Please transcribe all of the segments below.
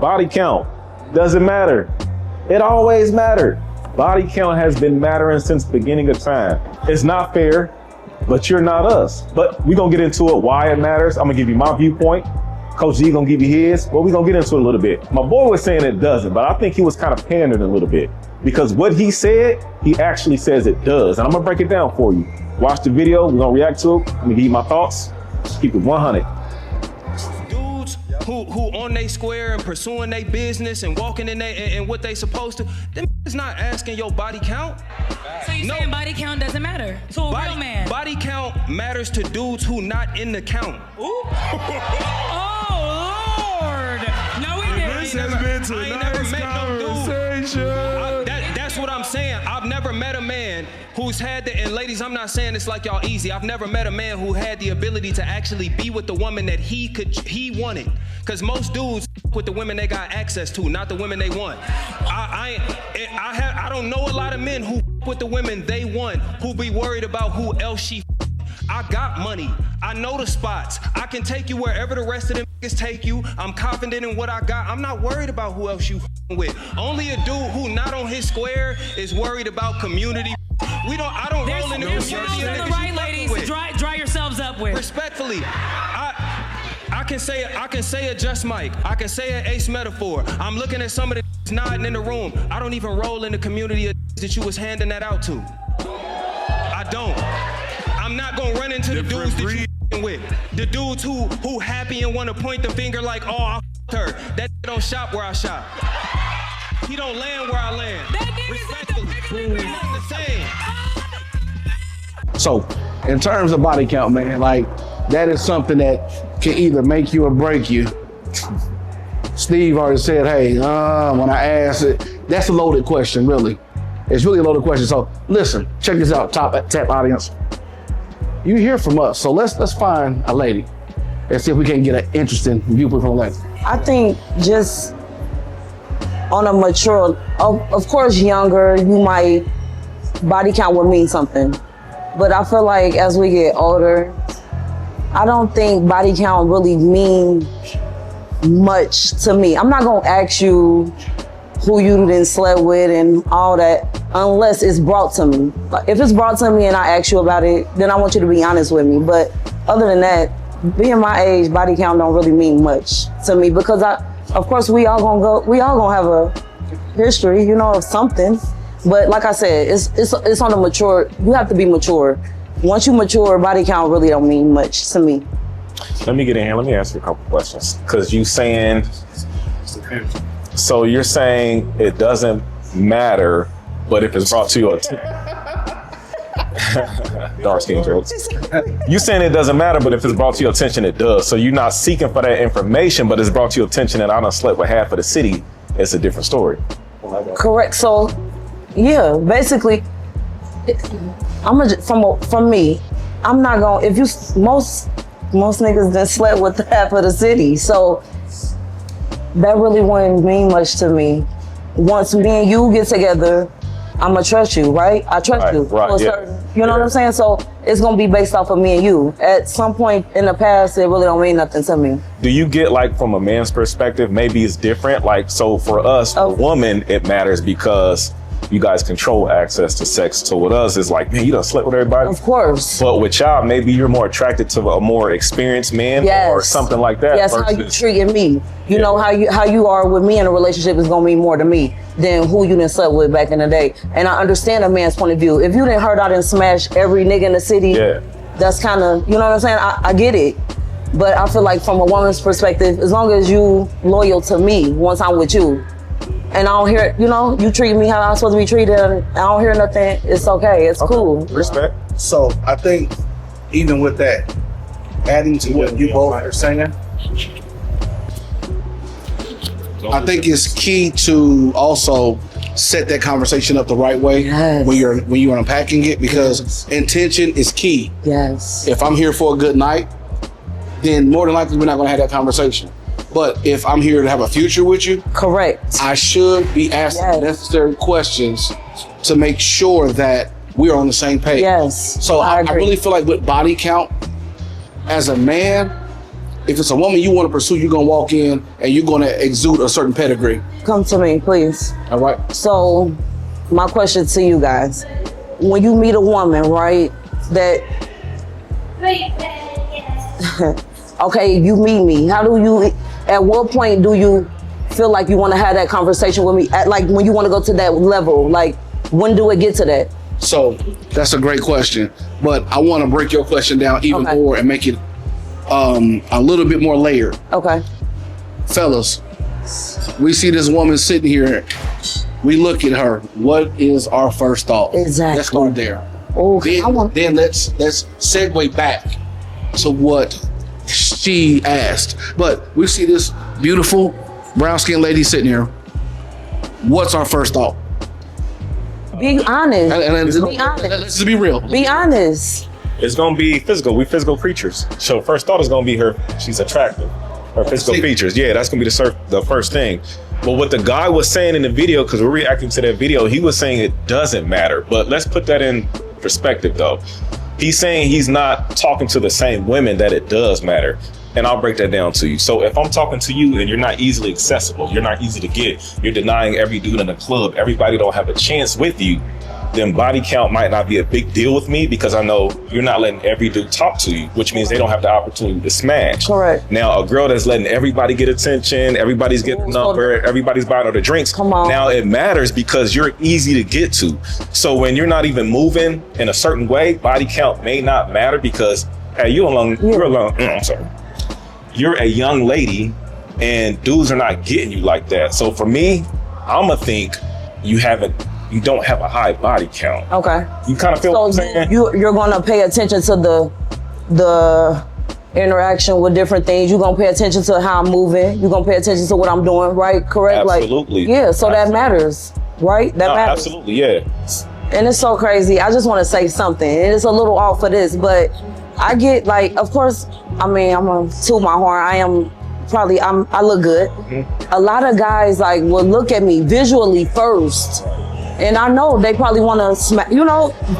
Body count doesn't matter. It always mattered. Body count has been mattering since the beginning of time. It's not fair, but you're not us. But we're gonna get into it, why it matters. I'm gonna give you my viewpoint. Coach G gonna give you his. Well, we're gonna get into it a little bit. My boy was saying it doesn't, but I think he was kind of pandering a little bit because what he said, he actually says it does. And I'm gonna break it down for you. Watch the video, we're gonna react to it. I'm gonna give you my thoughts. Just keep it 100. Who on they square and pursuing their business and walking in there and what they supposed to, them is not asking your body count. So you saying body count doesn't matter to a real man? Body count matters to dudes who not in the count. Ooh. Oh Lord! No, we didn't. This has been tonight's conversation. That's what I'm saying. I've never met a man who's had the, and ladies, I'm not saying it's like y'all easy. I've never met a man who had the ability to actually be with the woman that he wanted. Cause most dudes with the women they got access to, not the women they want. I don't know a lot of men who with the women they want, who be worried about who else she. I got money. I know the spots. I can take you wherever the rest of them niggas take you. I'm confident in what I got. I'm not worried about who else you with. Only a dude who not on his square is worried about community. I don't roll in the community. There's the right ladies to dry yourselves up with. Respectfully, I can say a Just Mike. I can say an Ace Metaphor. I'm looking at some of the nodding in the room. I don't even roll in the community that you was handing that out to. I don't. I'm not gonna run into the dudes that you with. The dudes who happy and want to point the finger like, oh, I her. That don't shop where I shop. He don't land where I land. Respectfully. Not the same. So, in terms of body count, man, like, that is something that can either make you or break you. Steve already said, hey, when I asked it, that's a loaded question, really. It's really a loaded question. So, listen, check this out, tap audience. You hear from us, so let's find a lady and see if we can get an interesting viewpoint from a lady. I think just on a mature, of course younger, you might, body count would mean something. But I feel like as we get older, I don't think body count really mean much to me. I'm not gonna ask you who you didn't slept with and all that unless it's brought to me. Like, if it's brought to me and I ask you about it, then I want you to be honest with me. But other than that, being my age, body count don't really mean much to me because of course we all gonna have a history, you know, of something. But like I said, it's on a mature, you have to be mature. Once you mature, body count really don't mean much to me. Let me get in here, let me ask you a couple questions. Cause you saying, so you're saying it doesn't matter, but if it's brought to your attention. Dark skin jokes. You saying it doesn't matter, but if it's brought to your attention, it does. So you're not seeking for that information, but it's brought to your attention and I done slept with half of the city. It's a different story. Correct. So, yeah, basically, from me, I'm not gonna. If you most niggas done slept with half of the city, so that really wouldn't mean much to me. Once me and you get together, I'ma trust you, right? I trust you. Right, you know what I'm saying? So it's gonna be based off of me and you. At some point in the past, it really don't mean nothing to me. Do you get, like, from a man's perspective, maybe it's different? Like, so for us, a woman, it matters because you guys control access to sex. So with us, it's like, man, you done slept with everybody. Of course. But with y'all, maybe you're more attracted to a more experienced man or something like that. Yes, how you treating me. You know, how you are with me in a relationship is gonna mean more to me than who you done slept with back in the day. And I understand a man's point of view. If you didn't heard I didn't smash every nigga in the city, that's kind of, you know what I'm saying? I get it. But I feel like from a woman's perspective, as long as you loyal to me once I'm with you, and I don't hear, you know, you treat me how I'm supposed to be treated, and I don't hear nothing, it's okay, it's cool. Respect. So I think even with that, adding to what you both are saying, I think it's key to also set that conversation up the right way when you're unpacking it, because intention is key. Yes. If I'm here for a good night, then more than likely we're not gonna have that conversation. But if I'm here to have a future with you, correct, I should be asking necessary questions to make sure that we're on the same page. Yes. So I really feel like with body count, as a man, if it's a woman you want to pursue, you're gonna walk in and you're gonna exude a certain pedigree. Come to me, please. All right. So, my question to you guys: when you meet a woman, right, that okay, you meet me. How do you? At what point do you feel like you want to have that conversation with me? At, like when you want to go to that level, like when do it get to that? So that's a great question, but I want to break your question down even more and make it a little bit more layered. Okay. Fellas, we see this woman sitting here. We look at her. What is our first thought? Exactly. Let's start there. Oh, Then let's segue back to what she asked. But we see this beautiful brown-skinned lady sitting here. What's our first thought? Be honest. Be honest. Let's just be real. Be honest. It's gonna be physical. We physical creatures. So first thought is gonna be her. She's attractive. Her physical features. Yeah, that's gonna be the first thing. But what the guy was saying in the video, because we're reacting to that video, he was saying it doesn't matter. But let's put that in perspective, though. He's saying he's not talking to the same women that it does matter. And I'll break that down to you. So if I'm talking to you and you're not easily accessible, you're not easy to get, you're denying every dude in the club, everybody don't have a chance with you, then body count might not be a big deal with me because I know you're not letting every dude talk to you, which means they don't have the opportunity to smash. Correct. Now, a girl that's letting everybody get attention, everybody's getting a number, everybody's buying her the drinks. Come on. Now it matters because you're easy to get to. So when you're not even moving in a certain way, body count may not matter because, hey, you're a young lady and dudes are not getting you like that. So for me, I'ma think you don't have a high body count. Okay. You kind of feel what I'm saying? You're gonna pay attention to the interaction with different things. You're gonna pay attention to how I'm moving. You're gonna pay attention to what I'm doing, right? Correct? Absolutely. Like, yeah, so that matters, right? That matters. Absolutely, yeah. And it's so crazy. I just want to say something. And it's a little off of this, but I get like, of course, I mean, I'm gonna toot my horn. I look good. Mm-hmm. A lot of guys like will look at me visually first. And I know they probably want to smash,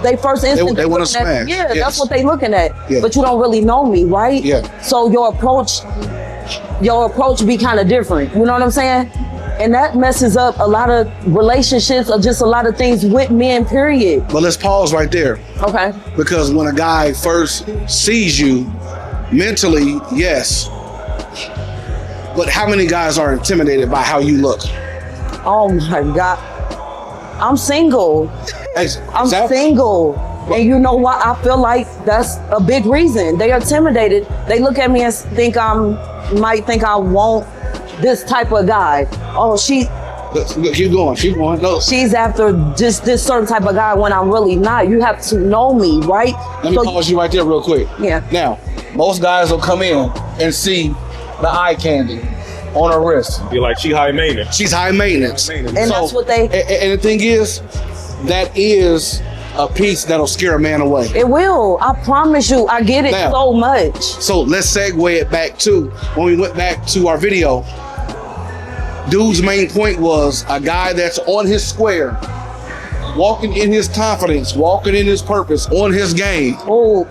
they first instinct. They want to smash. Yeah, yes. That's what they looking at. Yeah. But you don't really know me, right? Yeah. So your approach be kind of different. You know what I'm saying? And that messes up a lot of relationships or just a lot of things with men, period. But let's pause right there. Okay. Because when a guy first sees you, mentally, yes. But how many guys are intimidated by how you look? Oh my God. I'm single. I'm single. And you know what? I feel like that's a big reason. They are intimidated. They look at me and might think I want this type of guy. Oh, keep going. No. She's after just this certain type of guy when I'm really not. You have to know me, right? Let me pause you right there real quick. Yeah. Now, most guys will come in and see the eye candy on her wrist. Be like, she's high maintenance. She's high maintenance. And that's what they... And the thing is, that is a piece that'll scare a man away. It will. I promise you. I get it now, so much. So let's segue it back to when we went back to our video. Dude's main point was a guy that's on his square, walking in his confidence, walking in his purpose, on his game. Oh.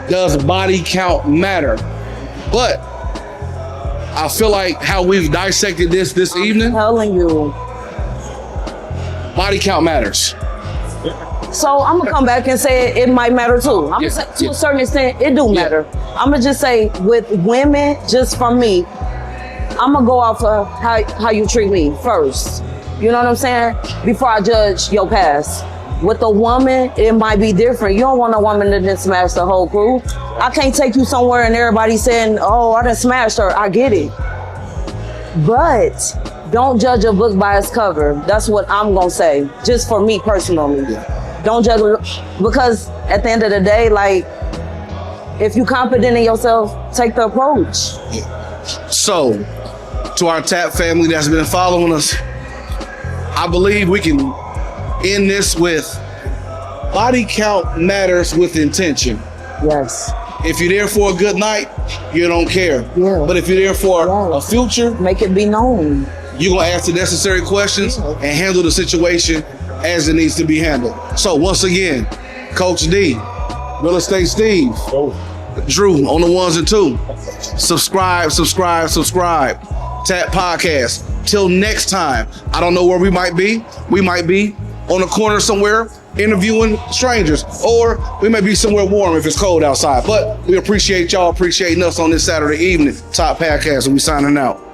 Does body count matter? But I feel like how we've dissected this evening. I'm telling you. Body count matters. So I'm gonna come back and say it might matter too. I'm gonna say to a certain extent it do matter. I'm gonna just say with women, just from me, I'm gonna go off of how you treat me first. You know what I'm saying? Before I judge your past. With a woman, it might be different. You don't want a woman to then smash the whole crew. I can't take you somewhere and everybody saying, oh, I done smashed her. I get it. But don't judge a book by its cover. That's what I'm gonna say, just for me personally. Yeah. Don't judge, because at the end of the day, like, if you're confident in yourself, take the approach. Yeah. So, to our TAP family that's been following us, I believe we can end this with body count matters with intention. Yes. If you're there for a good night, you don't care. Yeah. But if you're there for a future, make it be known. You're gonna ask the necessary questions and handle the situation as it needs to be handled. So once again, Coach D, Real Estate Steve, Drew on the ones and two. Subscribe. Tap Podcast. Till next time. I don't know where we might be. We might be on a corner somewhere interviewing strangers, or we may be somewhere warm if it's cold outside. But we appreciate y'all appreciating us on this Saturday evening. Top Podcast, and we signing out.